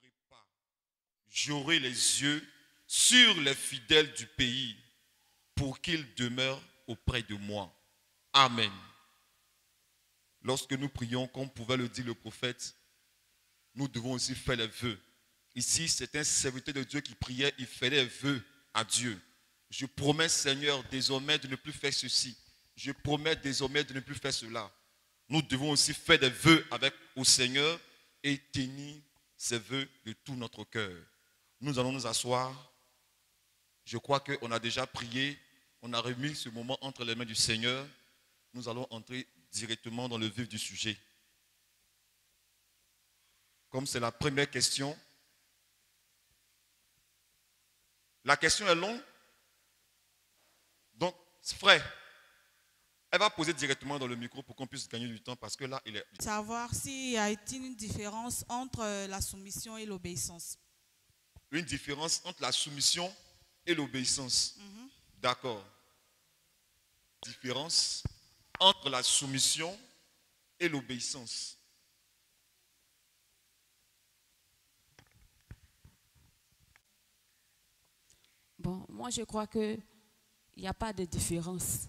n'oublierai pas. J'aurai les yeux sur les fidèles du pays pour qu'ils demeurent auprès de moi. Amen. Lorsque nous prions, comme pouvait le dire le prophète, nous devons aussi faire les vœux. Ici, c'est un serviteur de Dieu qui priait, il fait des vœux à Dieu. Je promets, Seigneur, désormais de ne plus faire ceci. Je promets désormais de ne plus faire cela. Nous devons aussi faire des vœux au Seigneur et tenir ces vœux de tout notre cœur. Nous allons nous asseoir. Je crois qu'on a déjà prié. On a remis ce moment entre les mains du Seigneur. Nous allons entrer directement dans le vif du sujet. Comme c'est la première question, la question est longue. Donc, frère, elle va poser directement dans le micro pour qu'on puisse gagner du temps parce que là, il est... Savoir s'il y a une différence entre la soumission et l'obéissance. Une différence entre la soumission et l'obéissance. D'accord. Différence entre la soumission et l'obéissance. Bon, moi je crois qu'il n'y a pas de différence.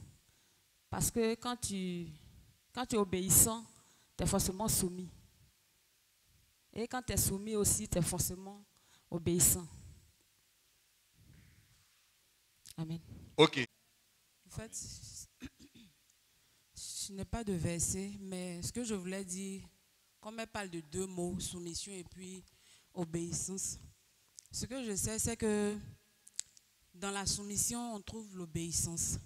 Parce que quand tu es obéissant, tu es forcément soumis. Et quand tu es soumis aussi, tu es forcément obéissant. Amen. Ok. En fait, je n'ai pas de verset, mais ce que je voulais dire, comme elle parle de deux mots, soumission et puis obéissance, ce que je sais, c'est que dans la soumission, on trouve l'obéissance.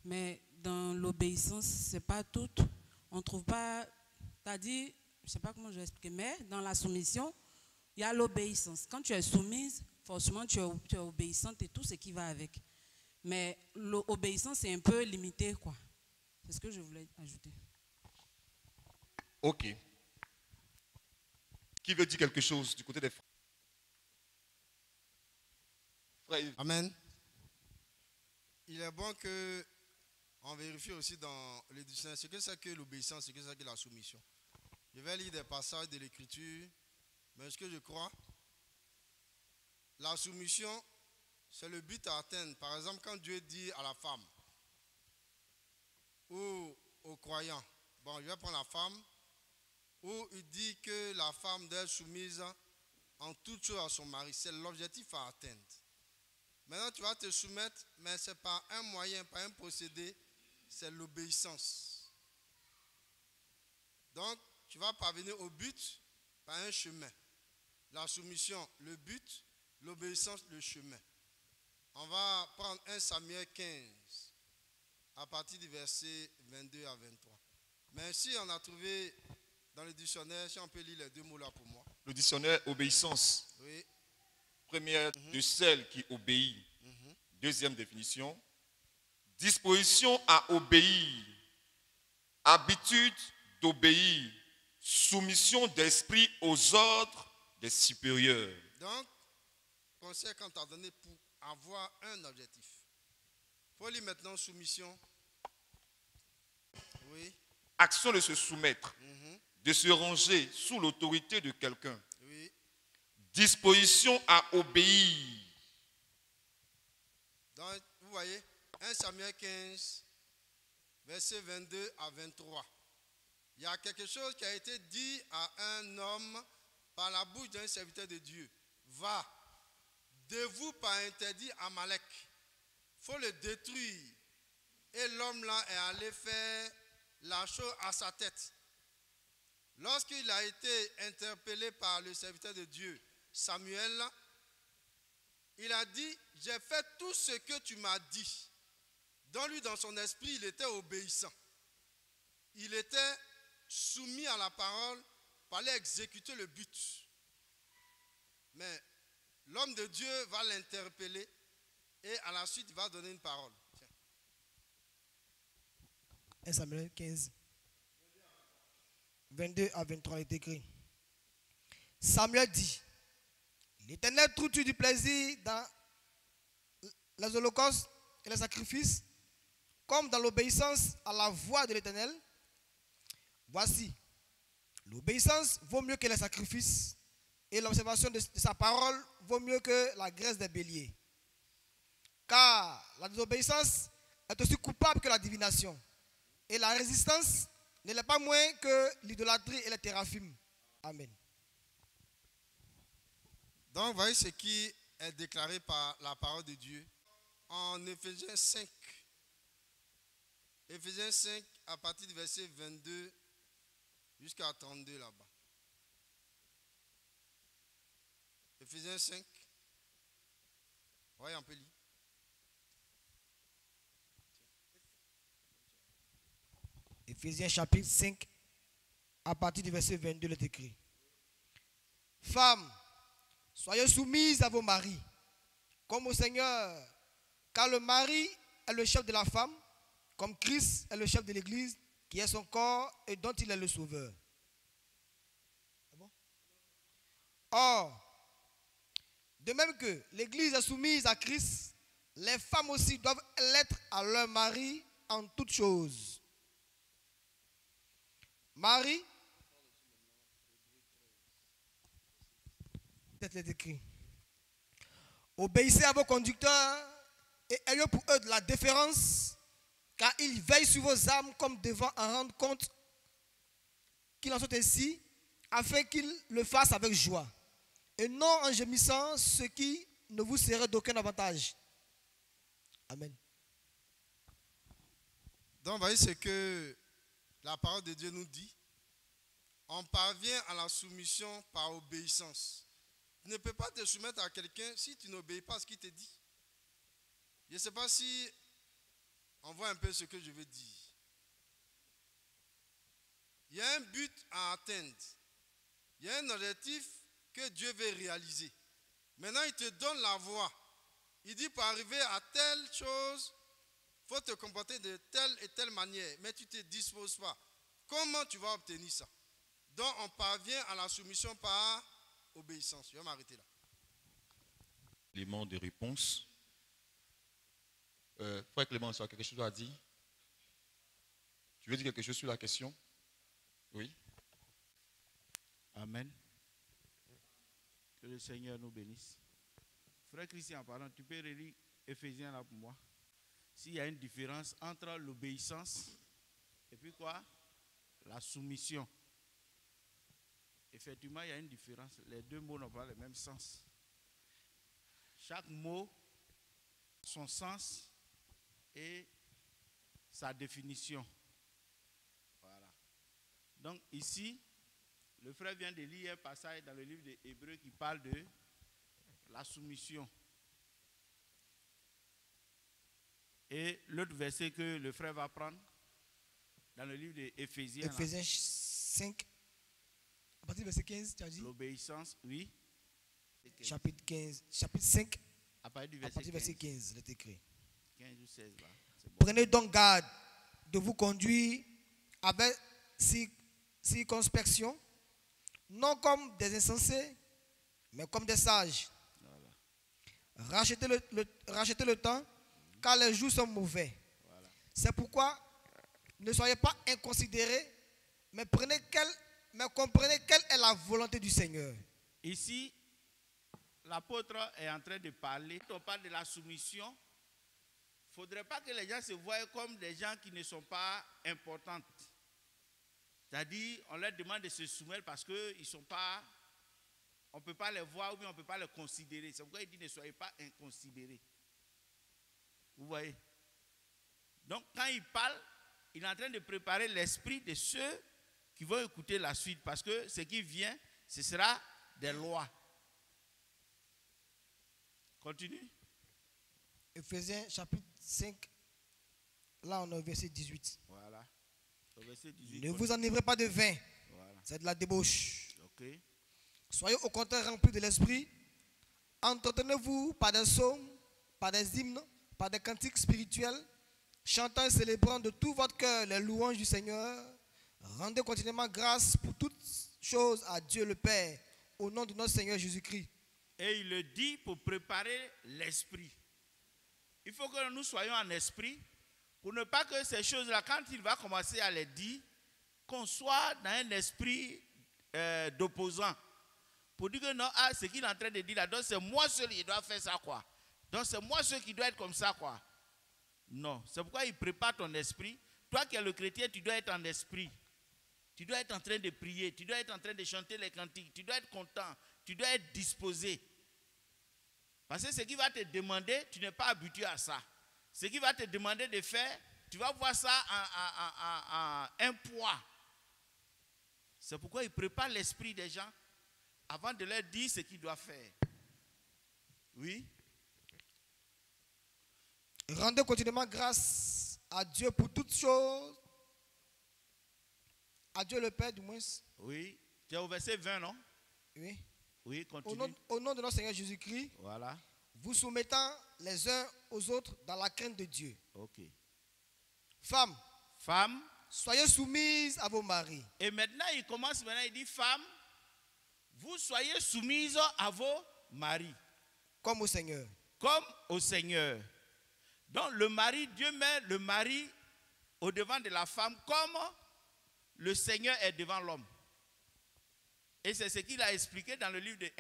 Mais dans l'obéissance, ce n'est pas tout. On ne trouve pas, c'est-à-dire, je ne sais pas comment je vais expliquer, mais dans la soumission, il y a l'obéissance. Quand tu es soumise, forcément, tu es obéissante et tout ce qui va avec. Mais l'obéissance, c'est un peu limité, quoi. C'est ce que je voulais ajouter. Ok. Qui veut dire quelque chose du côté des frères? Amen. Il est bon que on vérifie aussi dans le dictionnaire ce que c'est que l'obéissance, ce que c'est que la soumission. Je vais lire des passages de l'Écriture, mais ce que je crois, la soumission, c'est le but à atteindre. Par exemple, quand Dieu dit à la femme ou aux croyants, bon, je vais prendre la femme, où il dit que la femme doit être soumise en toute chose à son mari. C'est l'objectif à atteindre. Maintenant, tu vas te soumettre, mais ce n'est pas un moyen, pas un procédé, c'est l'obéissance. Donc, tu vas parvenir au but par un chemin. La soumission, le but, l'obéissance, le chemin. On va prendre 1 Samuel 15, à partir du verset 22 à 23. Mais si on a trouvé dans le dictionnaire, si on peut lire les deux mots là pour moi. Le dictionnaire obéissance. Oui. Première de celle qui obéit. Deuxième définition. Disposition à obéir. Habitude d'obéir. Soumission d'esprit aux ordres des supérieurs. Donc, conseil qu'on t'a donné pour avoir un objectif. Il faut lire maintenant soumission. Oui. Action de se soumettre. De se ranger sous l'autorité de quelqu'un. Oui. Disposition à obéir. Donc, vous voyez, 1 Samuel 15, verset 22 à 23. Il y a quelque chose qui a été dit à un homme par la bouche d'un serviteur de Dieu. Va, dévoue par interdit Amalek. Il faut le détruire. Et l'homme là est allé faire la chose à sa tête. Lorsqu'il a été interpellé par le serviteur de Dieu, Samuel, il a dit, j'ai fait tout ce que tu m'as dit. Dans lui, dans son esprit, il était obéissant. Il était soumis à la parole, fallait exécuter le but. Mais l'homme de Dieu va l'interpeller et à la suite, il va donner une parole. Tiens. 1 Samuel 15, 22 à 23 est écrit. Samuel dit, l'Éternel trouve-tu du plaisir dans les holocaustes et les sacrifices, comme dans l'obéissance à la voix de l'Éternel? Voici, l'obéissance vaut mieux que les sacrifices, et l'observation de sa parole vaut mieux que la graisse des béliers. Car la désobéissance est aussi coupable que la divination. Et la résistance ne l'est pas moins que l'idolâtrie et les téraphimes. Amen. Donc, voyez ce qui est déclaré par la parole de Dieu en Éphésiens 5. Éphésiens 5, à partir du verset 22 jusqu'à 32 là-bas. Éphésiens 5. Voyez un peu lire. Éphésiens chapitre 5, à partir du verset 22, il est écrit. Femmes, soyez soumises à vos maris, comme au Seigneur, car le mari est le chef de la femme, comme Christ est le chef de l'Église, qui est son corps et dont il est le sauveur. Or, de même que l'Église est soumise à Christ, les femmes aussi doivent l'être à leur mari en toutes choses. Marie, c'est écrit. Obéissez à vos conducteurs et ayez pour eux de la déférence, car ils veillent sur vos âmes comme devant en rendre compte qu'il en soit ainsi, afin qu'ils le fassent avec joie, et non en gémissant, ce qui ne vous serait d'aucun avantage. Amen. Donc, voyez ce que la parole de Dieu nous dit. On parvient à la soumission par obéissance. Tu ne peux pas te soumettre à quelqu'un si tu n'obéis pas à ce qu'il te dit. Je ne sais pas si on voit un peu ce que je veux dire. Il y a un but à atteindre. Il y a un objectif que Dieu veut réaliser. Maintenant, il te donne la voie. Il dit pour arriver à telle chose, il faut te comporter de telle et telle manière. Mais tu ne te disposes pas. Comment tu vas obtenir ça? Donc, on parvient à la soumission par obéissance. Je vais m'arrêter là. Élément de réponse. Frère Clément, tu as quelque chose à dire? Tu veux dire quelque chose sur la question? Oui. Amen. Que le Seigneur nous bénisse. Frère Christian, en parlant, tu peux relire Éphésiens là pour moi. S'il y a une différence entre l'obéissance et puis quoi? La soumission. Effectivement, il y a une différence. Les deux mots n'ont pas le même sens. Chaque mot, son sens et sa définition. Voilà. Donc ici, le frère vient de lire un passage dans le livre des Hébreux qui parle de la soumission. Et l'autre verset que le frère va prendre dans le livre des Éphésiens. Éphésiens 5, à partir du verset 15, tu as dit? L'obéissance, oui. Chapitre 15, chapitre 5, à partir du à partir du verset 15. 15, il est écrit. 15 ou 16 là. Bon. Prenez donc garde de vous conduire avec circonspection, non comme des insensés, mais comme des sages. Voilà. Rachetez le temps, car les jours sont mauvais. Voilà. C'est pourquoi ne soyez pas inconsidérés, mais comprenez quelle est la volonté du Seigneur. Ici, l'apôtre est en train de parler. Quand on parle de la soumission, il ne faudrait pas que les gens se voient comme des gens qui ne sont pas importants. C'est-à-dire, on leur demande de se soumettre parce qu'ils ne sont pas, on ne peut pas les voir ou bien on ne peut pas les considérer. C'est pourquoi il dit ne soyez pas inconsidérés. Vous voyez? Donc, quand il parle, il est en train de préparer l'esprit de ceux qui vont écouter la suite. Parce que ce qui vient, ce sera des lois. Continue. Éphésiens chapitre 5, là on est au verset 18. Voilà. Au verset 18. Ne vous enivrez pas de vin, voilà. C'est de la débauche. Okay. Soyez au contraire remplis de l'esprit. Entretenez-vous par des psaumes, par des hymnes, par des cantiques spirituels, chantant et célébrant de tout votre cœur les louanges du Seigneur. Rendez continuellement grâce pour toutes choses à Dieu le Père, au nom de notre Seigneur Jésus-Christ. Et il le dit pour préparer l'esprit. Il faut que nous soyons en esprit pour ne pas que ces choses-là, quand il va commencer à les dire, qu'on soit dans un esprit d'opposant. pour dire que non, ah, ce qu'il est en train de dire là, donc c'est moi seul qui dois faire ça, quoi. Donc c'est moi seul qui dois être comme ça, quoi. Non, c'est pourquoi il prépare ton esprit. Toi qui es le chrétien, tu dois être en esprit. Tu dois être en train de prier, tu dois être en train de chanter les cantiques, tu dois être content, tu dois être disposé. Parce que ce qui va te demander, tu n'es pas habitué à ça. Ce qui va te demander de faire, tu vas voir ça en un poids. C'est pourquoi il prépare l'esprit des gens avant de leur dire ce qu'ils doivent faire. Oui. Rendez continuellement grâce à Dieu pour toutes choses. À Dieu le Père, du moins. Oui. Tu es au verset 20, non? Oui. Oui, continue. Au nom de notre Seigneur Jésus-Christ, Voilà. vous soumettant les uns aux autres dans la crainte de Dieu. Ok. Femmes, Femmes. soyez soumises à vos maris. Et maintenant, il commence, il dit, femmes, vous soyez soumises à vos maris. Comme au Seigneur. Comme au Seigneur. Donc le mari, Dieu met le mari au devant de la femme comme le Seigneur est devant l'homme. Et c'est ce qu'il a expliqué dans le livre de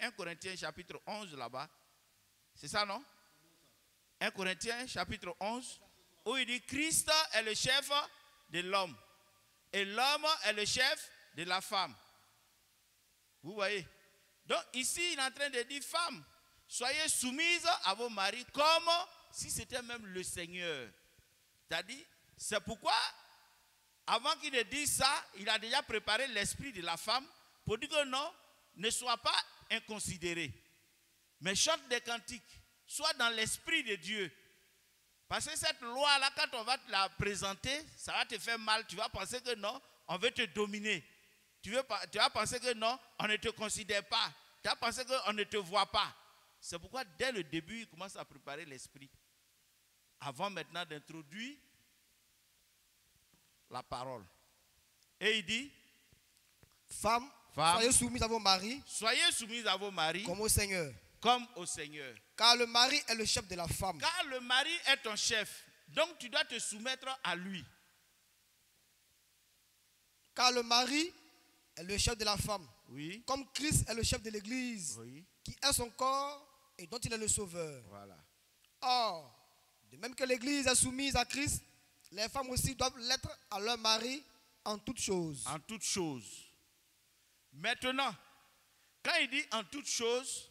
1 Corinthiens chapitre 11 là-bas. C'est ça, non? 1 Corinthiens chapitre 11, où il dit Christ est le chef de l'homme et l'homme est le chef de la femme. Vous voyez? Donc ici, il est en train de dire, femmes, soyez soumises à vos maris comme si c'était même le Seigneur. C'est-à-dire, c'est pourquoi, avant qu'il ne dise ça, il a déjà préparé l'esprit de la femme pour dire que non, ne sois pas inconsidéré, mais chante des cantiques, sois dans l'esprit de Dieu. Parce que cette loi-là, quand on va te la présenter, ça va te faire mal. Tu vas penser que non, on veut te dominer. Tu vas penser que non, on ne te considère pas. Tu vas penser qu'on ne te voit pas. C'est pourquoi dès le début, il commence à préparer l'esprit. Avant maintenant d'introduire la parole. Et il dit, Femmes, Femmes, soyez soumises à vos maris. soyez soumises à vos maris Comme au Seigneur. comme au Seigneur. Car le mari est le chef de la femme. Car le mari est ton chef. Donc tu dois te soumettre à lui. Car le mari est le chef de la femme. Oui. Comme Christ est le chef de l'Église, Oui. qui est son corps et dont il est le sauveur. Voilà. Or, de même que l'Église est soumise à Christ, les femmes aussi doivent l'être à leur mari en toutes choses. En toutes choses. Maintenant, quand il dit en toutes choses,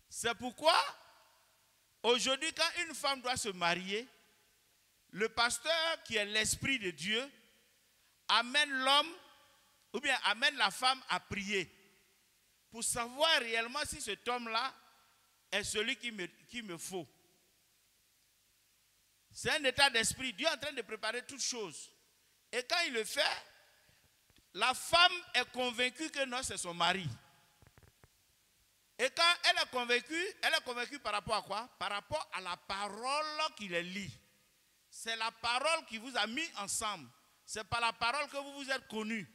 c'est pourquoi aujourd'hui, quand une femme doit se marier, le pasteur qui est l'Esprit de Dieu amène l'homme ou bien amène la femme à prier pour savoir réellement si cet homme-là est celui qu'il me faut. C'est un état d'esprit. Dieu est en train de préparer toutes choses. Et quand il le fait, la femme est convaincue que non, c'est son mari. Et quand elle est convaincue par rapport à quoi? Par rapport à la parole qu'il lit. C'est la parole qui vous a mis ensemble. C'est par la parole que vous vous êtes connus.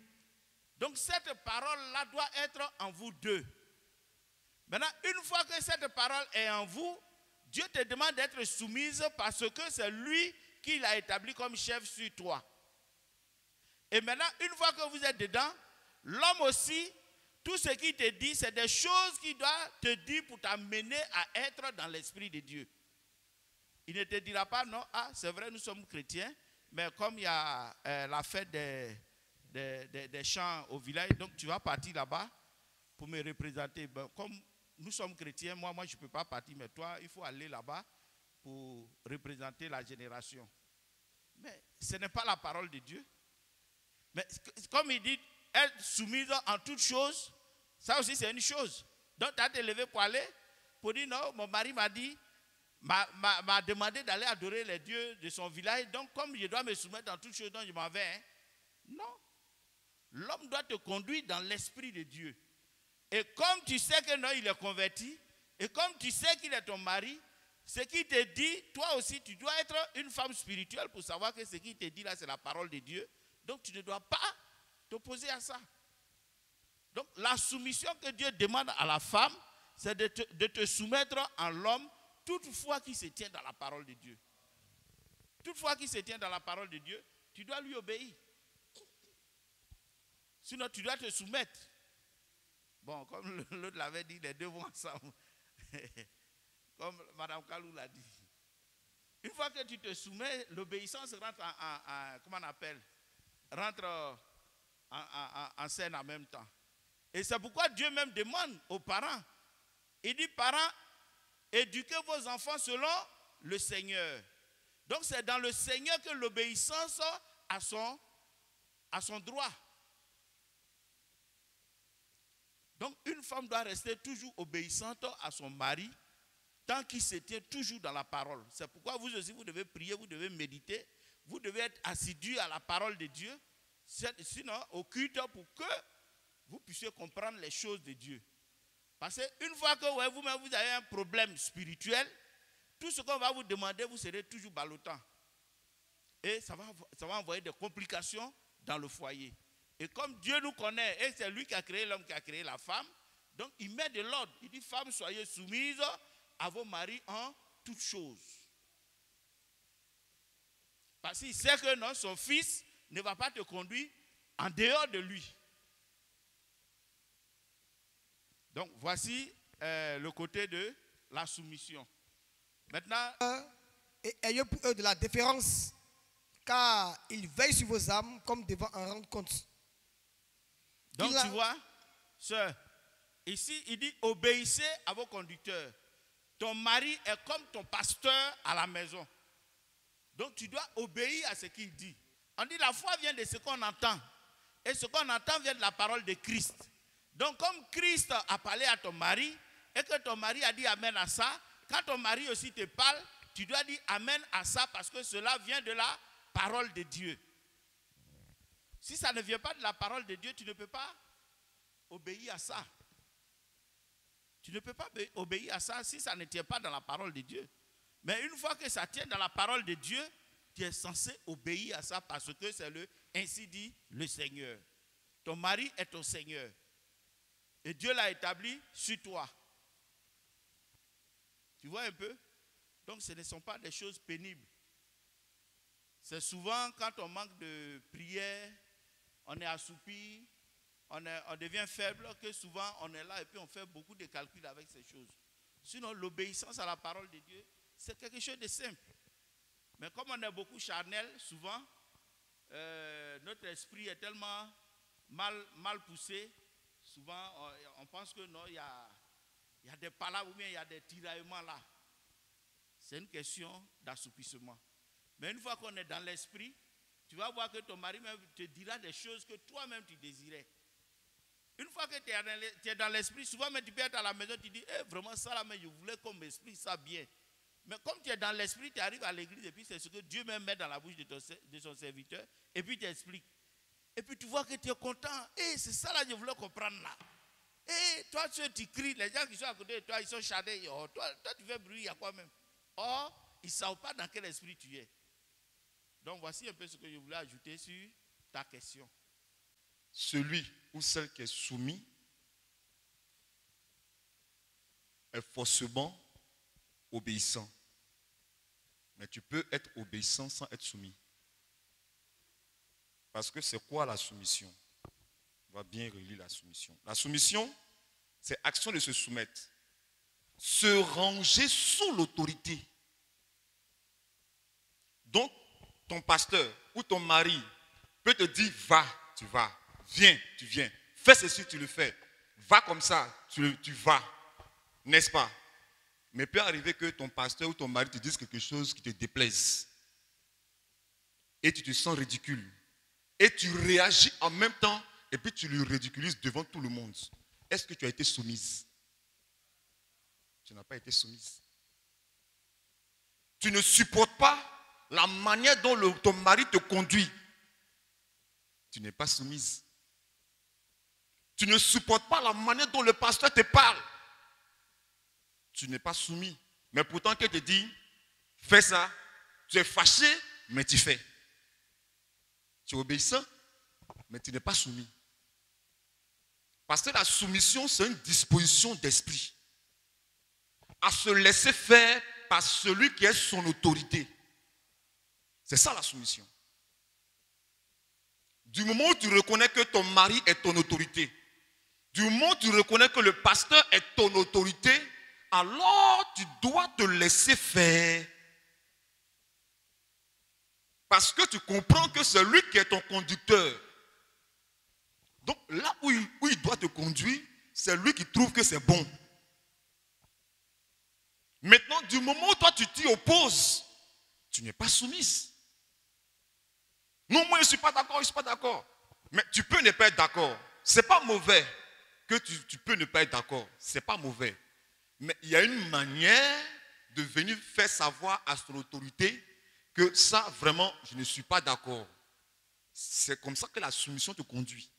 Donc cette parole-là doit être en vous deux. Maintenant, une fois que cette parole est en vous, Dieu te demande d'être soumise parce que c'est lui qui l'a établi comme chef sur toi. Et maintenant, une fois que vous êtes dedans, l'homme aussi, tout ce qu'il te dit, c'est des choses qu'il doit te dire pour t'amener à être dans l'esprit de Dieu. Il ne te dira pas, non, ah, c'est vrai, nous sommes chrétiens, mais comme il y a la fête des chants au village, donc tu vas partir là-bas pour me représenter. Ben, comme nous sommes chrétiens, moi je ne peux pas partir, mais toi, il faut aller là-bas pour représenter la génération. Mais ce n'est pas la parole de Dieu. Mais comme il dit, être soumise en toutes choses, ça aussi c'est une chose. Donc tu as te levé pour aller, pour dire non, mon mari m'a dit, m'a demandé d'aller adorer les dieux de son village, donc comme je dois me soumettre en toutes choses, donc je m'en vais. Hein? Non. L'homme doit te conduire dans l'esprit de Dieu. Et comme tu sais que non, il est converti, et comme tu sais qu'il est ton mari, ce qu'il te dit, toi aussi, tu dois être une femme spirituelle pour savoir que ce qu'il te dit là, c'est la parole de Dieu. Donc tu ne dois pas t'opposer à ça. Donc la soumission que Dieu demande à la femme, c'est de te soumettre en l'homme, toutefois qu'il se tient dans la parole de Dieu. Toutefois qu'il se tient dans la parole de Dieu, tu dois lui obéir. Sinon tu dois te soumettre. Bon, comme l'autre l'avait dit, les deux vont ensemble. Comme Mme Kalou l'a dit. Une fois que tu te soumets, l'obéissance rentre comment on appelle, rentre en scène en même temps. Et c'est pourquoi Dieu même demande aux parents. Il dit, parents, éduquez vos enfants selon le Seigneur. Donc c'est dans le Seigneur que l'obéissance a son droit. Donc une femme doit rester toujours obéissante à son mari tant qu'il se tient toujours dans la parole. C'est pourquoi vous aussi vous devez prier, vous devez méditer, vous devez être assidu à la parole de Dieu, sinon au culte pour que vous puissiez comprendre les choses de Dieu. Parce qu'une fois que vous-même vous avez un problème spirituel, tout ce qu'on va vous demander, vous serez toujours ballottant. Et ça va envoyer des complications dans le foyer. Et comme Dieu nous connaît, et c'est lui qui a créé l'homme, qui a créé la femme, donc il met de l'ordre. Il dit, femmes, soyez soumises à vos maris en toutes choses. Parce qu'il sait que non, son fils ne va pas te conduire en dehors de lui. Donc voici le côté de la soumission. Maintenant, et ayez pour eux de la déférence, car ils veillent sur vos âmes comme devant en rendre compte. Donc tu vois, sœur, ici il dit obéissez à vos conducteurs. Ton mari est comme ton pasteur à la maison. Donc tu dois obéir à ce qu'il dit. On dit la foi vient de ce qu'on entend. Et ce qu'on entend vient de la parole de Christ. Donc comme Christ a parlé à ton mari et que ton mari a dit amen à ça, quand ton mari aussi te parle, tu dois dire amen à ça parce que cela vient de la parole de Dieu. Si ça ne vient pas de la parole de Dieu, tu ne peux pas obéir à ça. Tu ne peux pas obéir à ça si ça ne tient pas dans la parole de Dieu. Mais une fois que ça tient dans la parole de Dieu, tu es censé obéir à ça parce que c'est ainsi dit le Seigneur. Ton mari est ton Seigneur. Et Dieu l'a établi sur toi. Tu vois un peu? Donc ce ne sont pas des choses pénibles. C'est souvent quand on manque de prière, on est assoupi, on devient faible, que souvent on est là et puis on fait beaucoup de calculs avec ces choses. Sinon, l'obéissance à la parole de Dieu, c'est quelque chose de simple. Mais comme on est beaucoup charnel, souvent, notre esprit est tellement mal poussé, souvent on pense que non, il y a des palabres ou bien il y a des tiraillements là. C'est une question d'assoupissement. Mais une fois qu'on est dans l'esprit, tu vas voir que ton mari même te dira des choses que toi-même tu désirais. Une fois que tu es dans l'esprit, souvent même tu peux être à la maison, tu dis, vraiment ça là, mais je voulais qu'on m'explique ça bien. Mais comme tu es dans l'esprit, tu arrives à l'église et puis c'est ce que Dieu même met dans la bouche de son serviteur et puis tu expliques. Et puis tu vois que tu es content. C'est ça là, je voulais comprendre là. Toi, tu cries, les gens qui sont à côté de toi, ils sont chardés. Oh, toi, tu fais bruit, il y a quoi même? Oh, ils ne savent pas dans quel esprit tu es. Donc voici un peu ce que je voulais ajouter sur ta question. Celui ou celle qui est soumis est forcément obéissant. Mais tu peux être obéissant sans être soumis. Parce que c'est quoi la soumission? On va bien relire la soumission. La soumission, c'est action de se soumettre. Se ranger sous l'autorité. Donc, ton pasteur ou ton mari peut te dire, va, tu vas. Viens, tu viens. Fais ceci, tu le fais. Va comme ça, tu vas. N'est-ce pas? Mais peut arriver que ton pasteur ou ton mari te dise quelque chose qui te déplaise. Et tu te sens ridicule. Et tu réagis en même temps et puis tu le ridiculises devant tout le monde. Est-ce que tu as été soumise? Tu n'as pas été soumise. Tu ne supportes pas la manière dont ton mari te conduit. Tu n'es pas soumise. Tu ne supportes pas la manière dont le pasteur te parle. Tu n'es pas soumis. Mais pourtant, qu'il te dit, fais ça. Tu es fâché, mais tu fais. Tu es obéissant, mais tu n'es pas soumis. Parce que la soumission, c'est une disposition d'esprit. À se laisser faire par celui qui est son autorité. C'est ça la soumission. Du moment où tu reconnais que ton mari est ton autorité, Du moment où tu reconnais que le pasteur est ton autorité, alors tu dois te laisser faire. Parce que tu comprends que c'est lui qui est ton conducteur. Donc là où il doit te conduire, c'est lui qui trouve que c'est bon. Maintenant, du moment où toi tu t'y opposes, tu n'es pas soumise. Non, moi je ne suis pas d'accord, je ne suis pas d'accord. Mais tu peux ne pas être d'accord. Ce n'est pas mauvais que tu peux ne pas être d'accord. Ce n'est pas mauvais. Mais il y a une manière de venir faire savoir à son autorité que ça, vraiment, je ne suis pas d'accord. C'est comme ça que la soumission te conduit.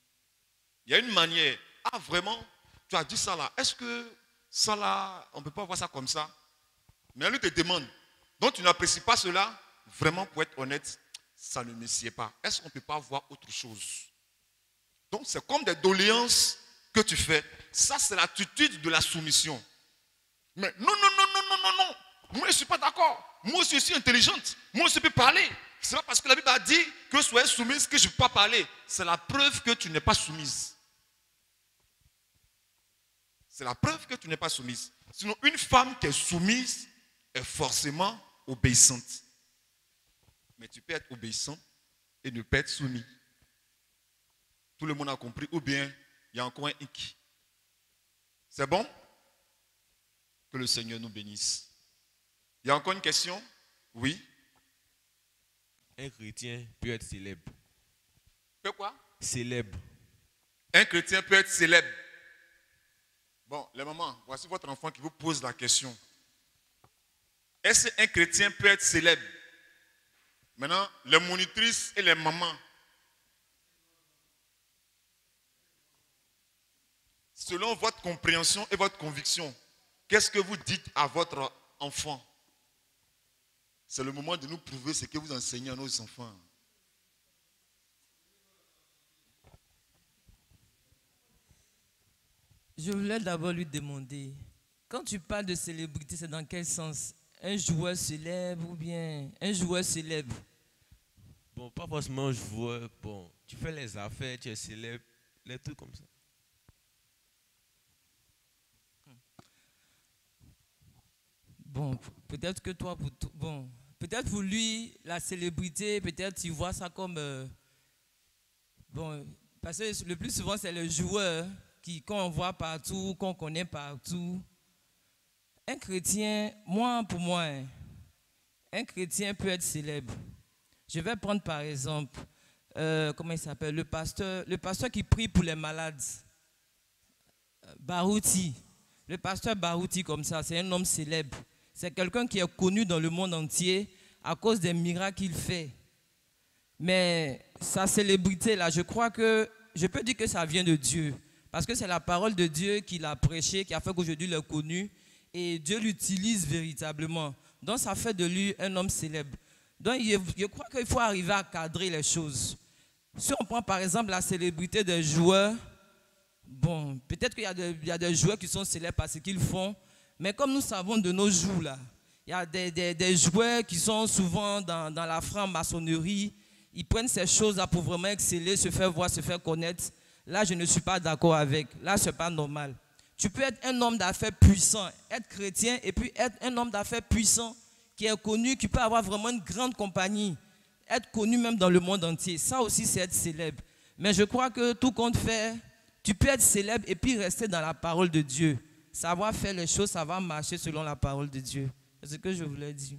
Il y a une manière. Ah, vraiment, tu as dit ça là. Est-ce que ça là, on ne peut pas voir ça comme ça? Mais elle te demande. Donc tu n'apprécies pas cela. Vraiment, pour être honnête, ça ne me sied pas. Est-ce qu'on ne peut pas voir autre chose? Donc c'est comme des doléances que tu fais. Ça, c'est l'attitude de la soumission. Mais non, non, non, non, non, non, non. Moi, je ne suis pas d'accord. Moi aussi, je suis intelligente. Moi aussi, je peux parler. C'est pas parce que la Bible a dit que soyez soumise que je ne peux pas parler. C'est la preuve que tu n'es pas soumise. C'est la preuve que tu n'es pas soumise. Sinon, une femme qui est soumise est forcément obéissante. Mais tu peux être obéissant et ne pas être soumis. Tout le monde a compris. Ou bien, il y a encore un hic. C'est bon? Que le Seigneur nous bénisse. Il y a encore une question? Oui? Un chrétien peut être célèbre. Peut quoi? Célèbre. Un chrétien peut être célèbre. Bon, les mamans, voici votre enfant qui vous pose la question. Est-ce qu'un chrétien peut être célèbre? Maintenant, les monitrices et les mamans. Selon votre compréhension et votre conviction, qu'est-ce que vous dites à votre enfant? C'est le moment de nous prouver ce que vous enseignez à nos enfants. Je voulais d'abord lui demander, quand tu parles de célébrité, c'est dans quel sens? Un joueur célèbre ou bien un joueur célèbre? Bon, pas forcément un joueur. Bon, tu fais les affaires, tu es célèbre, les trucs comme ça. Bon, peut-être que toi, peut-être pour lui, la célébrité, peut-être tu vois ça comme, bon, parce que le plus souvent c'est le joueur qu'on voit partout, qu'on connaît partout. Un chrétien, pour moi, un chrétien peut être célèbre. Je vais prendre par exemple, comment il s'appelle, le pasteur qui prie pour les malades, Barouti. Le pasteur Barouti comme ça, c'est un homme célèbre. C'est quelqu'un qui est connu dans le monde entier à cause des miracles qu'il fait. Mais sa célébrité là, je crois que, je peux dire que ça vient de Dieu. Parce que c'est la parole de Dieu qu'il a prêché, qui a fait qu'aujourd'hui il est connu. Et Dieu l'utilise véritablement. Donc ça fait de lui un homme célèbre. Donc je crois qu'il faut arriver à cadrer les choses. Si on prend par exemple la célébrité des joueurs, bon, peut-être qu'il y a des joueurs qui sont célèbres parce qu'ils font. Mais comme nous savons de nos jours là, il y a des joueurs qui sont souvent dans la franc-maçonnerie. Ils prennent ces choses-là pour vraiment exceller, se faire voir, se faire connaître. Là, je ne suis pas d'accord avec. Là, ce n'est pas normal. Tu peux être un homme d'affaires puissant, être chrétien et puis être un homme d'affaires puissant qui est connu, qui peut avoir vraiment une grande compagnie, être connu même dans le monde entier. Ça aussi, c'est être célèbre. Mais je crois que tout compte fait, tu peux être célèbre et puis rester dans la parole de Dieu. Savoir faire les choses, ça va marcher selon la parole de Dieu. C'est ce que je voulais dire.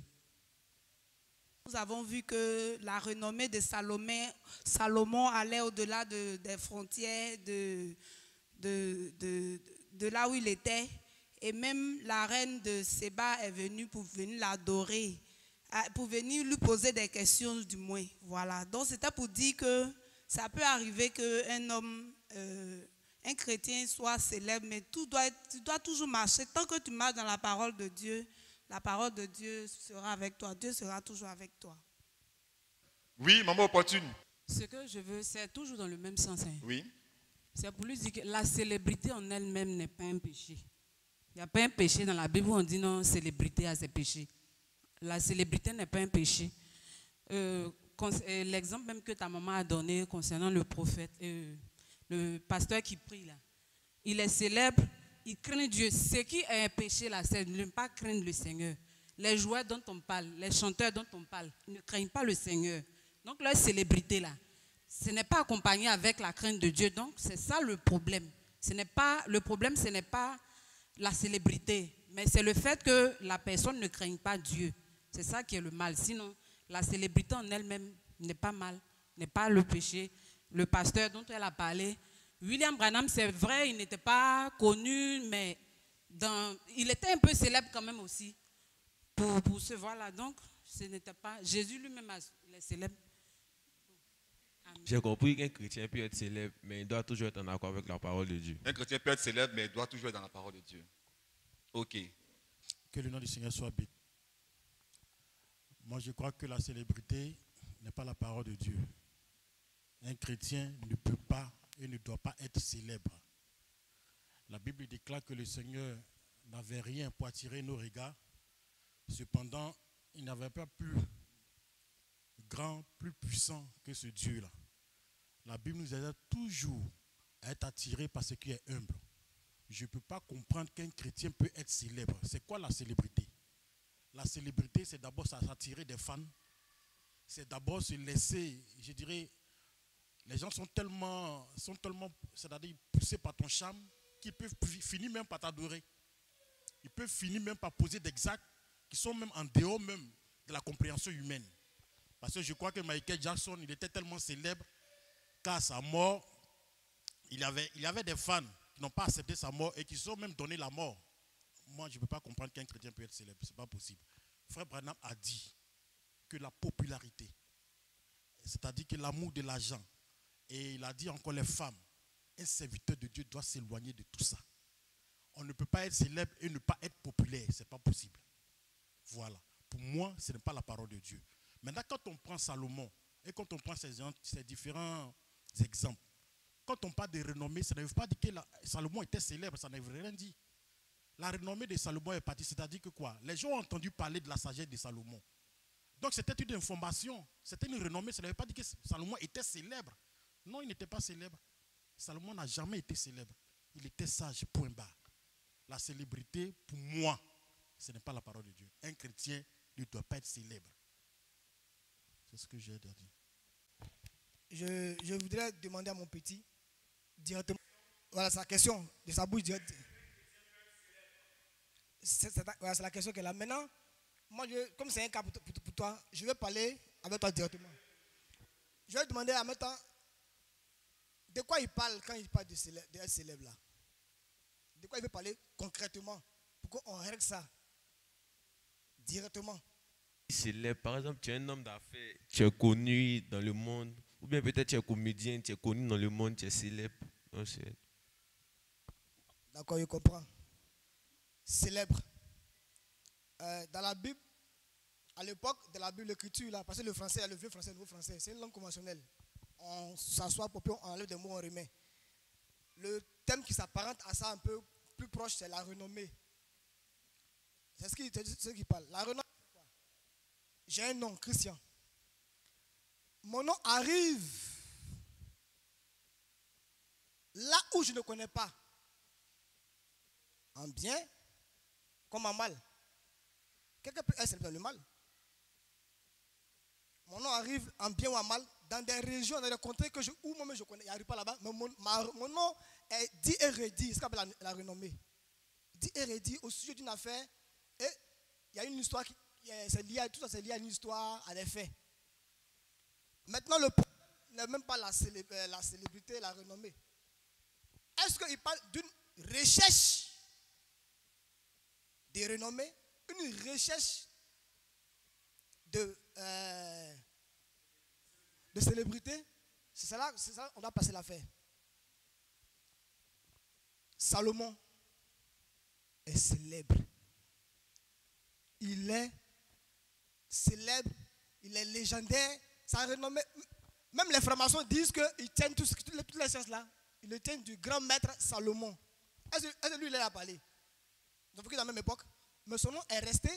Nous avons vu que la renommée de Salomon allait au-delà des frontières de là où il était. Et même la reine de Séba est venue pour venir l'adorer, pour venir lui poser des questions du moins. Voilà. Donc c'était pour dire que ça peut arriver qu'un homme, un chrétien soit célèbre, mais tu dois toujours marcher. Tant que tu marches dans la parole de Dieu, la parole de Dieu sera avec toi. Dieu sera toujours avec toi. Oui, maman opportune. Ce que je veux, c'est toujours dans le même sens. Hein. Oui. C'est pour lui dire que la célébrité en elle-même n'est pas un péché. Il n'y a pas un péché dans la Bible où on dit non, célébrité à ses péchés. La célébrité n'est pas un péché. L'exemple même que ta maman a donné concernant le prophète, le pasteur qui prie là. il est célèbre, il craint Dieu. Ce qui est un péché là, c'est de ne pas craindre le Seigneur. Les joueurs dont on parle, les chanteurs dont on parle, ils ne craignent pas le Seigneur. Donc leur célébrité là, ce n'est pas accompagné avec la crainte de Dieu. Donc c'est ça le problème. Le problème, ce n'est pas la célébrité, mais c'est le fait que la personne ne craigne pas Dieu. C'est ça qui est le mal. Sinon, la célébrité en elle-même n'est pas mal, n'est pas le péché. Le pasteur dont elle a parlé, William Branham, c'est vrai, il n'était pas connu, mais il était un peu célèbre quand même aussi pour ce voir-là. Donc, ce n'était pas... Jésus lui-même, il est célèbre. J'ai compris qu'un chrétien peut être célèbre, mais il doit toujours être en accord avec la parole de Dieu. Un chrétien peut être célèbre, mais il doit toujours être dans la parole de Dieu. Ok. Que le nom du Seigneur soit béni. Moi, je crois que la célébrité n'est pas la parole de Dieu. Un chrétien ne peut pas et ne doit pas être célèbre. La Bible déclare que le Seigneur n'avait rien pour attirer nos regards. Cependant, il n'avait pas plus grand, plus puissant que ce Dieu-là. La Bible nous aide toujours à être attiré par ce qui est humble. Je ne peux pas comprendre qu'un chrétien peut être célèbre. C'est quoi la célébrité? La célébrité, c'est d'abord s'attirer des fans. C'est d'abord se laisser, je dirais, les gens sont tellement c'est-à-dire poussés par ton charme, qu'ils peuvent finir même par t'adorer. Ils peuvent finir même par poser des actes qui sont même en dehors même de la compréhension humaine. Parce que je crois que Michael Jackson, il était tellement célèbre qu'à sa mort, il y avait des fans qui n'ont pas accepté sa mort et qui se sont même donné la mort. Moi, je ne peux pas comprendre qu'un chrétien peut être célèbre. Ce n'est pas possible. Frère Branham a dit que la popularité, c'est-à-dire que l'amour de l'argent, et il a dit encore les femmes, un serviteur de Dieu doit s'éloigner de tout ça. On ne peut pas être célèbre et ne pas être populaire. Ce n'est pas possible. Voilà. Pour moi, ce n'est pas la parole de Dieu. Maintenant, quand on prend Salomon et quand on prend ces différents exemples, quand on parle de renommée, ça ne veut pas dire que Salomon était célèbre, ça ne veut rien dire. La renommée de Salomon est partie, c'est-à-dire que quoi? Les gens ont entendu parler de la sagesse de Salomon. Donc c'était une information, c'était une renommée, ça ne veut pas dire que Salomon était célèbre. Non, il n'était pas célèbre. Salomon n'a jamais été célèbre. Il était sage, point barre. La célébrité, pour moi, ce n'est pas la parole de Dieu. Un chrétien ne doit pas être célèbre. C'est ce que j'ai à dire. Je voudrais demander à mon petit, directement, voilà sa question, de sa bouche directe. C'est la question qu'elle a. Maintenant, moi, comme c'est un cas pour toi, je vais parler avec toi directement. Je vais demander à maintenant, de quoi il parle quand il parle d'être célèbre là? De quoi il veut parler concrètement pour qu'on règle ça directement? Célèbre, par exemple, tu es un homme d'affaires, tu es connu dans le monde, ou bien peut-être tu es comédien, tu es connu dans le monde, tu es célèbre. D'accord, je comprends. Célèbre. Dans la Bible, à l'époque de la Bible, l'écriture, là, parce que le français, le vieux français, le nouveau français, c'est une langue conventionnelle. On s'assoit, on enlève des mots, on remet. Le thème qui s'apparente à ça un peu plus proche, c'est la renommée. C'est ce qui parle. La renommée, c'est quoi? J'ai un nom, Christian. Mon nom arrive là où je ne connais pas. En bien comme en mal. Quelqu'un peut être célèbre dans le mal. Mon nom arrive en bien ou en mal dans des régions, dans des contrées où moi-même je connais. Il n'arrive pas là-bas. Mais mon nom est dit et redit. C'est ce qu'on appelle la renommée. Dit et redit au sujet d'une affaire. Et il y a une histoire tout ça c'est lié à une histoire, à des faits. Maintenant, le problème n'est même pas la célébrité, la renommée. Est-ce qu'il parle d'une recherche de renommée, une recherche de célébrité? C'est ça, on doit passer l'affaire. Salomon est célèbre. Il est célèbre, il est légendaire, sa renommée. Même les francs-maçons disent qu'ils tiennent toutes les sciences là. Ils le tiennent du grand maître Salomon. Est-ce que lui, il a parlé? Ils ont vécu dans la même époque. Mais son nom est resté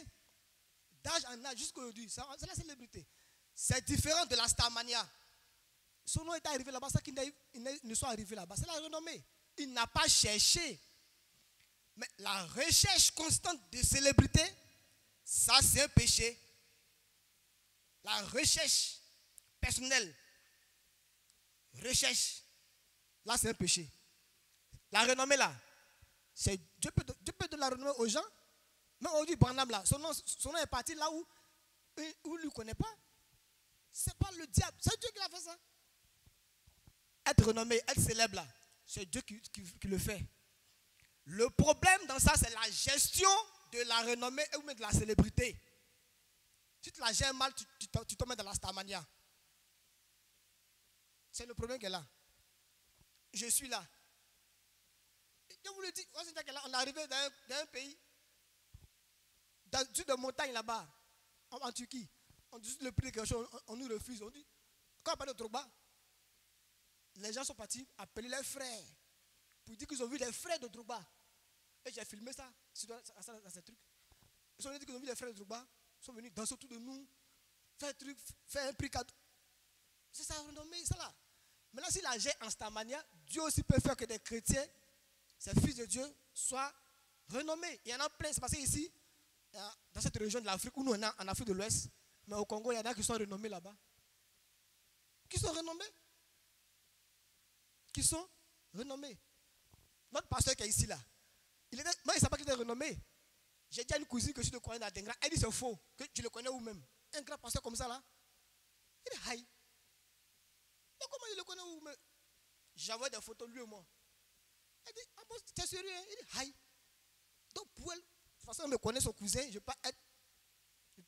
d'âge en âge jusqu'à aujourd'hui. C'est la célébrité. C'est différent de la Starmania. Son nom est arrivé là-bas, ça qu'il ne soit arrivé là-bas. C'est la renommée. il n'a pas cherché. Mais la recherche constante de célébrité, ça c'est un péché. La recherche personnelle, recherche, là c'est un péché. La renommée là, c'est Dieu peut donner la renommée aux gens. Mais aujourd'hui, Branham là, son nom est parti là où il ne le connaît pas. C'est pas le diable, c'est Dieu qui a fait ça. Être renommé, être célèbre là, c'est Dieu qui le fait. Le problème dans ça, c'est la gestion de la renommée ou même de la célébrité. Si tu la gères mal, tu tombes dans la starmania. C'est le problème qu'elle a. Je suis là. Je vous le dis, on est arrivé dans un pays, dans une montagne là-bas, en Turquie. On dit le prix de quelque chose, on nous refuse. On dit, quand on parle de Drogba, les gens sont partis appeler leurs frères pour dire qu'ils ont vu les frères de Drogba. Et j'ai filmé ça dans ces trucs. Ils ont dit qu'ils ont vu les frères de Drogba, ils sont venus danser autour de nous, faire un prix cadeau. C'est ça, renommé, ça là. Maintenant, si la gère en starmania, Dieu aussi peut faire que des chrétiens, ces fils de Dieu, soient renommés. Il y en a plein, c'est passé ici, dans cette région de l'Afrique, où nous on est en Afrique de l'Ouest, mais au Congo, il y en a qui sont renommés là-bas. Qui sont renommés? Qui sont renommés. Notre pasteur qui est ici là, moi il ne savait pas qu'il était renommé. J'ai dit à une cousine que je le connais dans Dengra, elle dit c'est faux, que tu le connais où même. Un grand pasteur comme ça là, il est haï. Mais comment il le connaît où même? J'envoie des photos lui et moi. Elle dit, ah bon, t'es sérieux? Il est haï. Donc pour elle, de toute façon, elle me connaît son cousin, je ne vais pas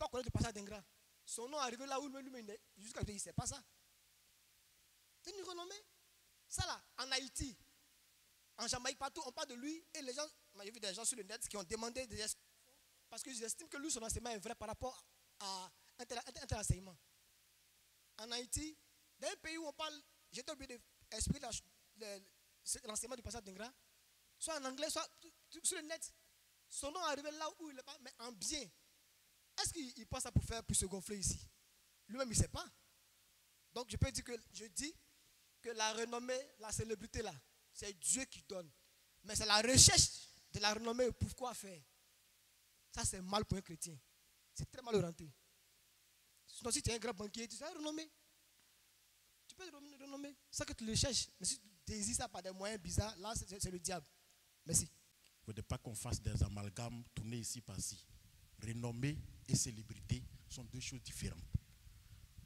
connaître le pasteur Dengra. Son nom est arrivé là où lui-même, jusqu'à ce qu'il ne sait pas ça. C'est une renommée. Ça là, en Haïti, en Jamaïque, partout, on parle de lui et les gens, j'ai vu des gens sur le net qui ont demandé des explications parce qu'ils estiment que lui, son enseignement est vrai par rapport à un tel enseignement. En Haïti, dans un pays où on parle, j'étais obligé d'expliquer l'enseignement du pasteur Dengra, soit en anglais, soit sur le net. Son nom est arrivé là où il n'est pas, mais en bien. Est-ce qu'il pense ça pour se gonfler ici? Lui-même, il ne sait pas. Donc, je peux dire je dis que la renommée, la célébrité là, c'est Dieu qui donne. Mais c'est la recherche de la renommée. Pourquoi faire? Ça, c'est mal pour un chrétien. C'est très mal orienté. Sinon, si tu es un grand banquier, tu seras renommé. Tu peux être renommé. C'est ça que tu le cherches. Mais si tu désires ça par des moyens bizarres, là, c'est le diable. Merci. Il ne faudrait pas qu'on fasse des amalgames tournés ici par-ci. Renommée et célébrité sont deux choses différentes.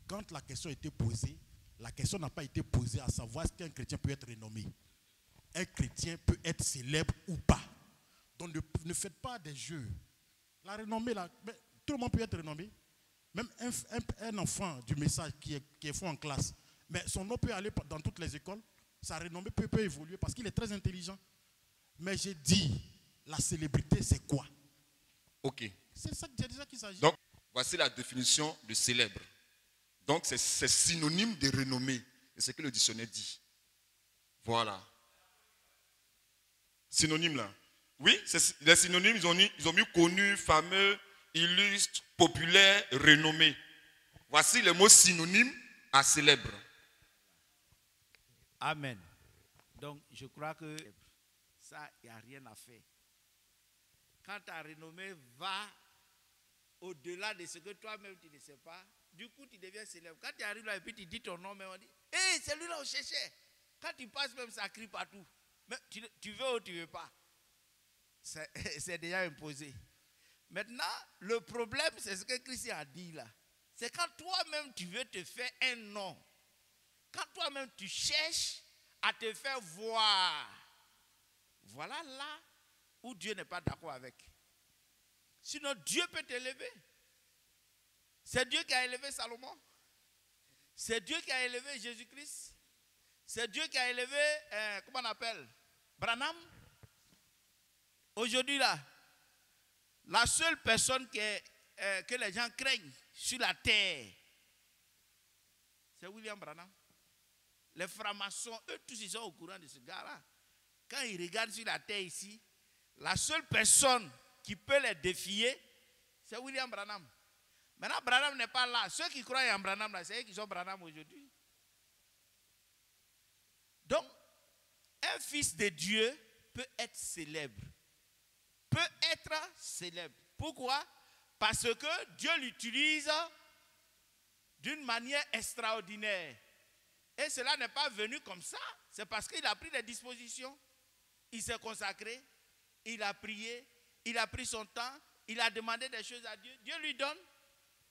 Quand la question a été posée, la question n'a pas été posée à savoir est-ce qu'un chrétien peut être renommé. Un chrétien peut être célèbre ou pas. Donc ne faites pas des jeux. La renommée, là, tout le monde peut être renommé. Même un enfant du message qui est fort en classe, mais son nom peut aller dans toutes les écoles. Sa renommée peut évoluer parce qu'il est très intelligent. Mais j'ai dit, la célébrité, c'est quoi? Ok. C'est ça qu'il s'agit. Donc, voici la définition de célèbre. Donc, c'est synonyme de renommée. C'est ce que le dictionnaire dit. Voilà. Synonyme là. Oui, les synonymes, ils ont mis connu, fameux, illustre, populaire, renommé. Voici les mots synonymes à célèbre. Amen. Donc, je crois que ça, il n'y a rien à faire. Quand ta renommée va au-delà de ce que toi-même tu ne sais pas, du coup, tu deviens célèbre. Quand tu arrives là et puis tu dis ton nom, mais on dit, hé, c'est lui là, on cherchait. Quand tu passes, même ça crie partout. Mais tu veux ou tu ne veux pas. C'est déjà imposé. Maintenant, le problème, c'est ce que Christ a dit là. C'est quand toi-même, tu veux te faire un nom. Quand toi-même, tu cherches à te faire voir. Voilà là où Dieu n'est pas d'accord avec. Sinon, Dieu peut t'élever. C'est Dieu qui a élevé Salomon. C'est Dieu qui a élevé Jésus-Christ. C'est Dieu qui a élevé, comment on appelle, Branham. Aujourd'hui là, la seule personne que les gens craignent sur la terre, c'est William Branham. Les francs-maçons, eux tous ils sont au courant de ce gars-là. Quand ils regardent sur la terre ici, la seule personne qui peut les défier, c'est William Branham. Maintenant, Branham n'est pas là. Ceux qui croient en Branham, c'est eux qui sont Branham aujourd'hui. Donc, un fils de Dieu peut être célèbre. Peut être célèbre. Pourquoi? Parce que Dieu l'utilise d'une manière extraordinaire. Et cela n'est pas venu comme ça. C'est parce qu'il a pris des dispositions. Il s'est consacré. Il a prié. Il a pris son temps. Il a demandé des choses à Dieu. Dieu lui donne.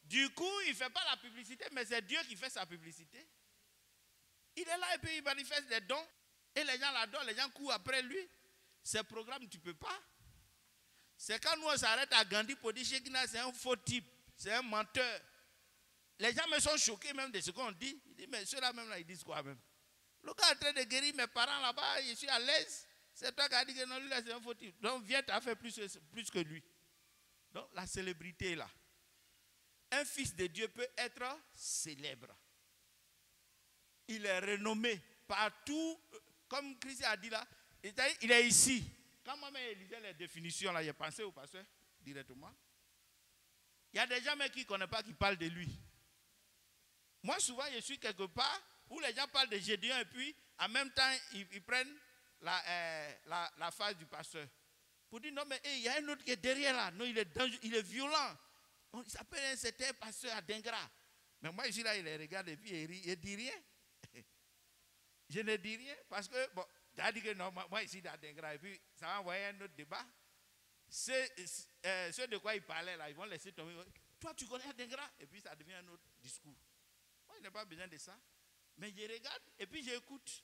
Du coup, il ne fait pas la publicité, mais c'est Dieu qui fait sa publicité. Il est là et puis il manifeste des dons. Et les gens l'adorent, les gens courent après lui. Ces programmes, tu ne peux pas. C'est quand nous on s'arrête à Gandhi pour dire Shekinah, c'est un faux type, c'est un menteur. Les gens me sont choqués même de ce qu'on dit. Ils disent, mais ceux-là même là, ils disent quoi même? Le gars est en train de guérir mes parents là-bas, je suis à l'aise. C'est toi qui as dit que non, lui là, c'est un faux type. Donc viens, tu as fait plus que lui. Donc la célébrité est là. Un fils de Dieu peut être célèbre. Il est renommé partout. Comme Christ a dit là, il est ici. Quand moi-même lisais les définitions là, j'ai pensé au pasteur directement. Il y a des gens même qui ne connaissent pas qui parlent de lui. Moi souvent je suis quelque part où les gens parlent de Gédéon et puis en même temps ils prennent la face du pasteur. Pour dire non mais il y a un autre qui est derrière là. Non, il est dangereux, il est violent. Il s'appelle un certain pasteur à Dengra. Mais moi ici là il les regarde et puis il ne dit rien. Je ne dis rien parce que, bon, j'ai dit que non, moi ici dans Dengra, et puis ça va envoyer un autre débat. Ceux de quoi ils parlaient là, ils vont laisser tomber. Toi, tu connais Dengra? Et puis ça devient un autre discours. Moi, je n'ai pas besoin de ça. Mais je regarde et puis j'écoute.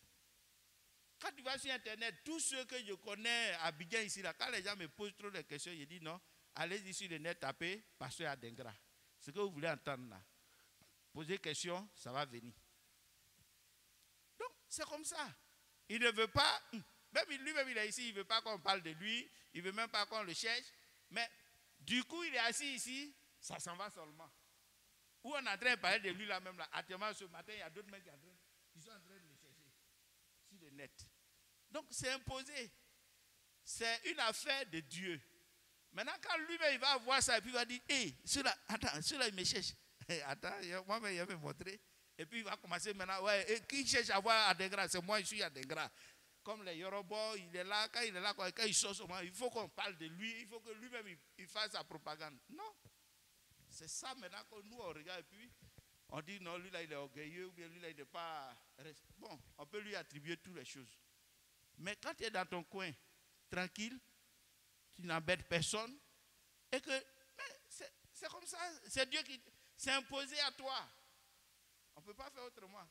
Quand tu vas sur Internet, tous ceux que je connais à Abidjan ici, là, quand les gens me posent trop de questions, je dis non, allez-y sur le net, tapez pasteur à Dengra. Ce que vous voulez entendre là. Posez question, ça va venir. C'est comme ça. Il ne veut pas, même lui-même il est ici, il ne veut pas qu'on parle de lui, il ne veut même pas qu'on le cherche. Mais du coup, il est assis ici, ça s'en va seulement. Ou on est en train de parler de lui là même là. Actuellement, ce matin, il y a d'autres mecs qui sont en train de le chercher sur le net. Donc c'est imposé. C'est une affaire de Dieu. Maintenant, quand lui-même il va voir ça et puis il va dire, hé, ceux-là, attends, ceux-là il me cherche. Attends, moi-même il va me montrer. Et puis il va commencer maintenant, ouais, et qui cherche à voir Adengra? C'est moi, je suis Adengra. Comme les Yoruba, il est là, quand il est là, quand il sort seulement, il faut qu'on parle de lui, il faut que lui-même il fasse sa propagande. Non. C'est ça maintenant que nous on regarde et puis on dit non, lui là il est orgueilleux, ou bien lui là il n'est pas. Bon, on peut lui attribuer toutes les choses. Mais quand tu es dans ton coin, tranquille, tu n'embêtes personne, et que c'est comme ça, c'est Dieu qui s'est imposé à toi. On ne peut pas faire autrement.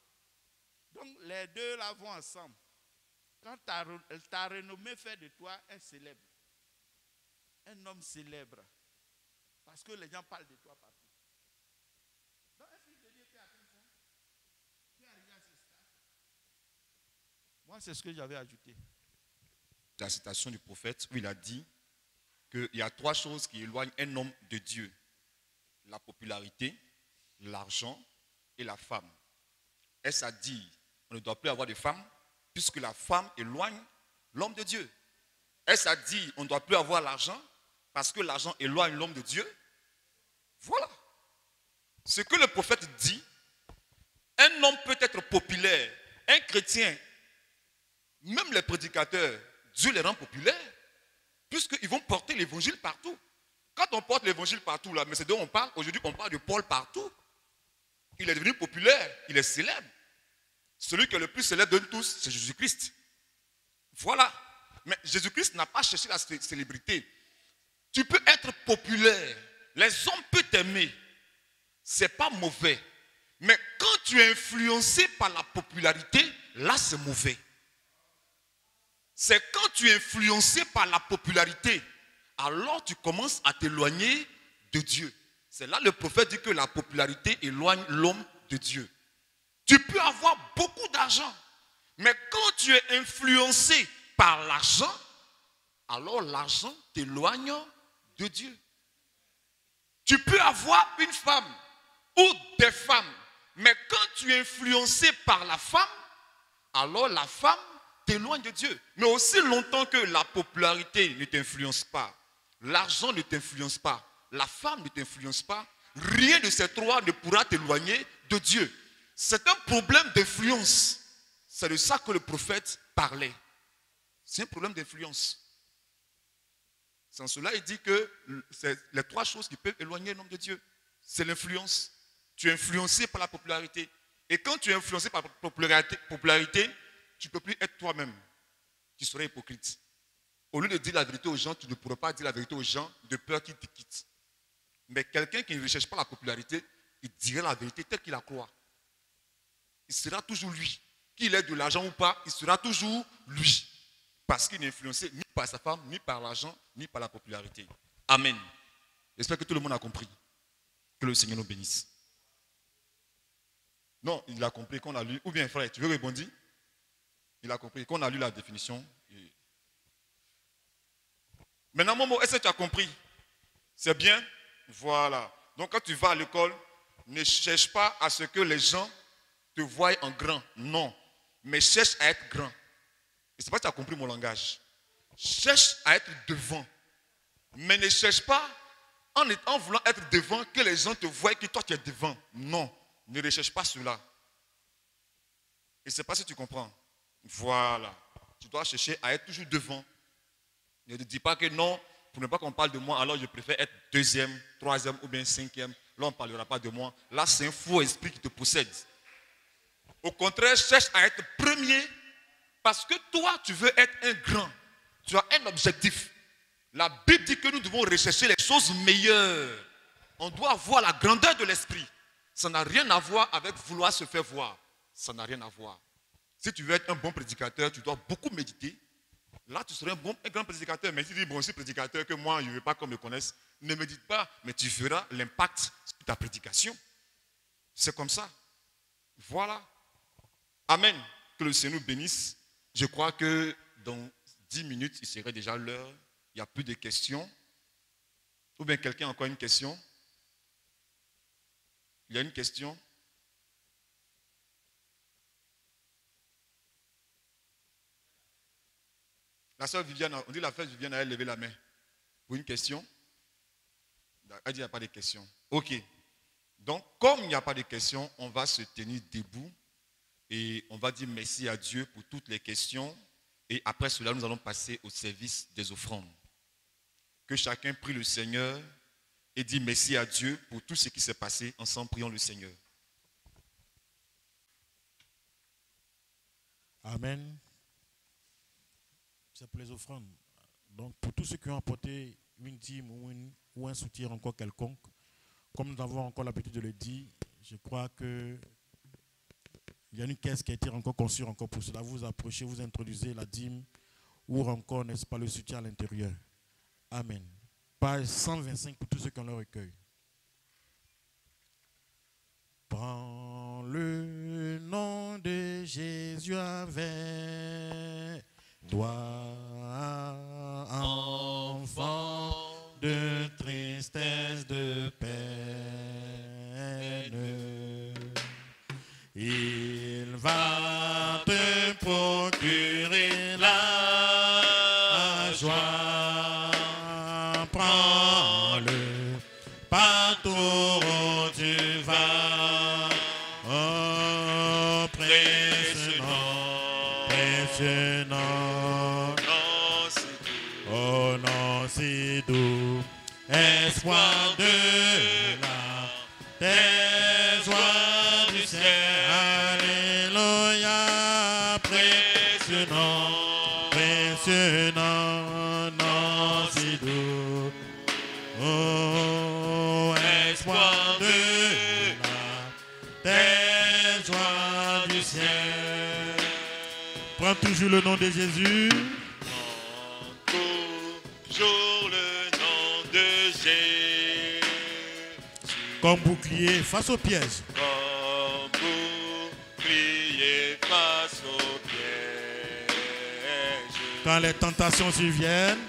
Donc les deux là vont ensemble. Quand ta renommée fait de toi un célèbre, un homme célèbre, parce que les gens parlent de toi partout. Donc un fils de Dieu peut atteindre ça, peut arriver à ce stade. Moi c'est ce que j'avais ajouté. La citation du prophète où il a dit qu'il y a trois choses qui éloignent un homme de Dieu. La popularité, l'argent et la femme. Est-ce à dire on ne doit plus avoir de femmes puisque la femme éloigne l'homme de Dieu? Est-ce à dire on ne doit plus avoir l'argent parce que l'argent éloigne l'homme de Dieu? Voilà. Ce que le prophète dit, un homme peut être populaire, un chrétien, même les prédicateurs, Dieu les rend populaires puisqu'ils vont porter l'évangile partout. Quand on porte l'évangile partout, là, mais c'est de on parle, aujourd'hui on parle de Paul partout. Il est devenu populaire, il est célèbre. Celui qui est le plus célèbre de tous, c'est Jésus-Christ. Voilà. Mais Jésus-Christ n'a pas cherché la célébrité. Tu peux être populaire. Les hommes peuvent t'aimer. Ce n'est pas mauvais. Mais quand tu es influencé par la popularité, là c'est mauvais. C'est quand tu es influencé par la popularité, alors tu commences à t'éloigner de Dieu. C'est là le prophète dit que la popularité éloigne l'homme de Dieu. Tu peux avoir beaucoup d'argent, mais quand tu es influencé par l'argent, alors l'argent t'éloigne de Dieu. Tu peux avoir une femme ou des femmes, mais quand tu es influencé par la femme, alors la femme t'éloigne de Dieu. Mais aussi longtemps que la popularité ne t'influence pas, l'argent ne t'influence pas, la femme ne t'influence pas, rien de ces trois ne pourra t'éloigner de Dieu. C'est un problème d'influence. C'est de ça que le prophète parlait. C'est un problème d'influence. Sans cela, il dit que c'est les 3 choses qui peuvent éloigner l'homme de Dieu. C'est l'influence. Tu es influencé par la popularité. Et quand tu es influencé par la popularité, tu ne peux plus être toi-même. Tu serais hypocrite. Au lieu de dire la vérité aux gens, tu ne pourras pas dire la vérité aux gens de peur qu'ils te quittent. Mais quelqu'un qui ne recherche pas la popularité, il dirait la vérité telle qu'il la croit. Il sera toujours lui. Qu'il ait de l'argent ou pas, il sera toujours lui. Parce qu'il n'est influencé ni par sa femme, ni par l'argent, ni par la popularité. Amen. J'espère que tout le monde a compris. Que le Seigneur nous bénisse. Non, il a compris qu'on a lu. Ou bien frère, tu veux rebondir? Il a compris qu'on a lu la définition. Maintenant, Momo, est-ce que tu as compris? C'est bien? Voilà. Donc quand tu vas à l'école, ne cherche pas à ce que les gens te voient en grand. Non. Mais cherche à être grand. Et c'est pas que tu as compris mon langage. Cherche à être devant. Mais ne cherche pas en voulant être devant que les gens te voient que toi tu es devant. Non. Ne recherche pas cela. Et c'est pas si tu comprends. Voilà. Tu dois chercher à être toujours devant. Ne te dis pas que non, pour ne pas qu'on parle de moi, alors je préfère être 2e, 3e ou bien 5e. Là, on ne parlera pas de moi. Là, c'est un faux esprit qui te possède. Au contraire, cherche à être premier parce que toi, tu veux être un grand. Tu as un objectif. La Bible dit que nous devons rechercher les choses meilleures. On doit voir la grandeur de l'esprit. Ça n'a rien à voir avec vouloir se faire voir. Ça n'a rien à voir. Si tu veux être un bon prédicateur, tu dois beaucoup méditer. Là, tu serais un grand prédicateur. Mais si tu dis, bon, je suis prédicateur, que moi, je ne veux pas qu'on me connaisse, ne médite pas, mais tu verras l'impact sur ta prédication. C'est comme ça. Voilà. Amen. Que le Seigneur nous bénisse. Je crois que dans 10 minutes, il serait déjà l'heure. Il n'y a plus de questions. Ou bien quelqu'un a encore une question? Il y a une question? La sœur Viviane, on dit la sœur Viviane a levé la main. Pour une question? Elle dit qu'il n'y a pas de questions. Ok. Donc, comme il n'y a pas de questions, on va se tenir debout et on va dire merci à Dieu pour toutes les questions. Et après cela, nous allons passer au service des offrandes. Que chacun prie le Seigneur et dit merci à Dieu pour tout ce qui s'est passé. Ensemble, prions le Seigneur. Amen. C'est pour les offrandes. Donc, pour tous ceux qui ont apporté une dîme ou un soutien encore quelconque, comme nous avons encore l'habitude de le dire, je crois que il y a une caisse qui a été encore conçue encore pour cela. Vous approchez, vous introduisez la dîme ou encore, n'est-ce pas, le soutien à l'intérieur. Amen. Page 125 pour tous ceux qui ont le recueil. Prends le nom de Jésus avec toi, enfant de tristesse, de peine. Il va te procurer la joie. Prends-le partout où tu vas. Oh, précieux nom, précieux nom. Oh non, si doux, espoir de la terre, joie du ciel. Alléluia, précieux nom, non, si doux. Oh, espoir de la terre, joie du ciel. Prends toujours le nom de Jésus. Toujours le nom de Jésus. Comme bouclier face au piège. Comme bouclier face au piège. Quand les tentations surviennent.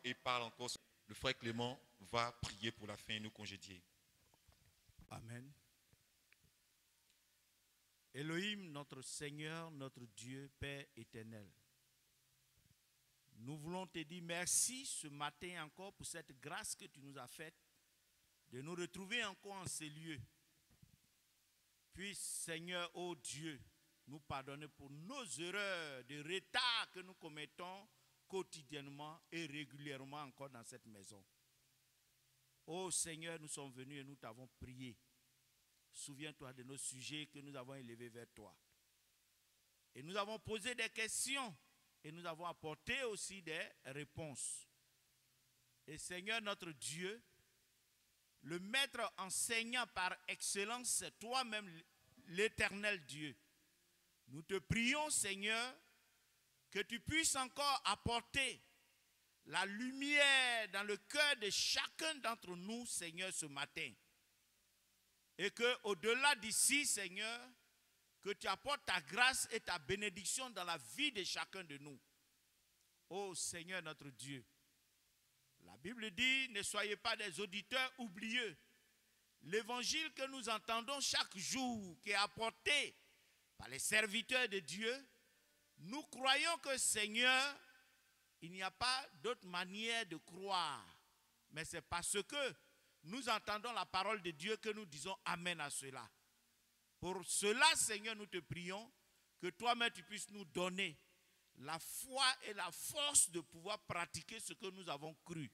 Et parle encore. Le frère Clément va prier pour la fin et nous congédier. Amen. Elohim, notre Seigneur, notre Dieu, Père éternel. Nous voulons te dire merci ce matin encore pour cette grâce que tu nous as faite de nous retrouver encore en ces lieux. Puisse, Seigneur, ô Dieu, nous pardonner pour nos erreurs de retard que nous commettons quotidiennement et régulièrement encore dans cette maison. Ô Seigneur, nous sommes venus et nous t'avons prié. Souviens-toi de nos sujets que nous avons élevés vers toi. Et nous avons posé des questions et nous avons apporté aussi des réponses. Et Seigneur notre Dieu, le maître enseignant par excellence, c'est toi-même l'éternel Dieu. Nous te prions, Seigneur, que tu puisses encore apporter la lumière dans le cœur de chacun d'entre nous, Seigneur, ce matin. Et qu'au-delà d'ici, Seigneur, que tu apportes ta grâce et ta bénédiction dans la vie de chacun de nous. Ô Seigneur notre Dieu, la Bible dit, ne soyez pas des auditeurs oublieux. L'évangile que nous entendons chaque jour, qui est apporté par les serviteurs de Dieu, nous croyons que, Seigneur, il n'y a pas d'autre manière de croire. Mais c'est parce que nous entendons la parole de Dieu que nous disons Amen à cela. Pour cela, Seigneur, nous te prions que toi-même tu puisses nous donner la foi et la force de pouvoir pratiquer ce que nous avons cru.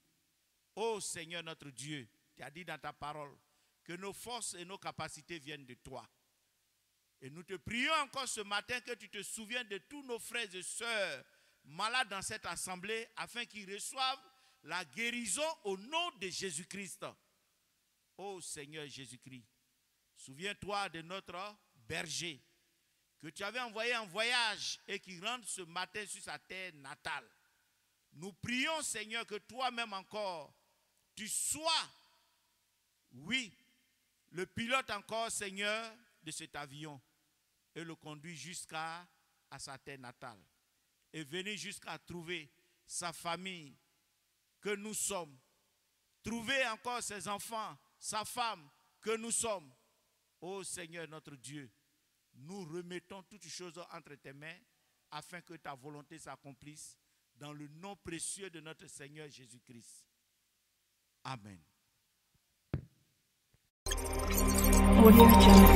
Ô Seigneur notre Dieu, tu as dit dans ta parole que nos forces et nos capacités viennent de toi. Et nous te prions encore ce matin que tu te souviennes de tous nos frères et sœurs malades dans cette assemblée afin qu'ils reçoivent la guérison au nom de Jésus-Christ. Ô Seigneur Jésus-Christ, souviens-toi de notre berger que tu avais envoyé en voyage et qui rentre ce matin sur sa terre natale. Nous prions, Seigneur, que toi-même encore, tu sois, oui, le pilote encore, Seigneur, de cet avion et le conduit jusqu'à sa terre natale et venir jusqu'à trouver sa famille que nous sommes, trouver encore ses enfants, sa femme que nous sommes. Ô Seigneur notre Dieu, nous remettons toutes choses entre tes mains afin que ta volonté s'accomplisse dans le nom précieux de notre Seigneur Jésus-Christ. Amen. Audio Jungle.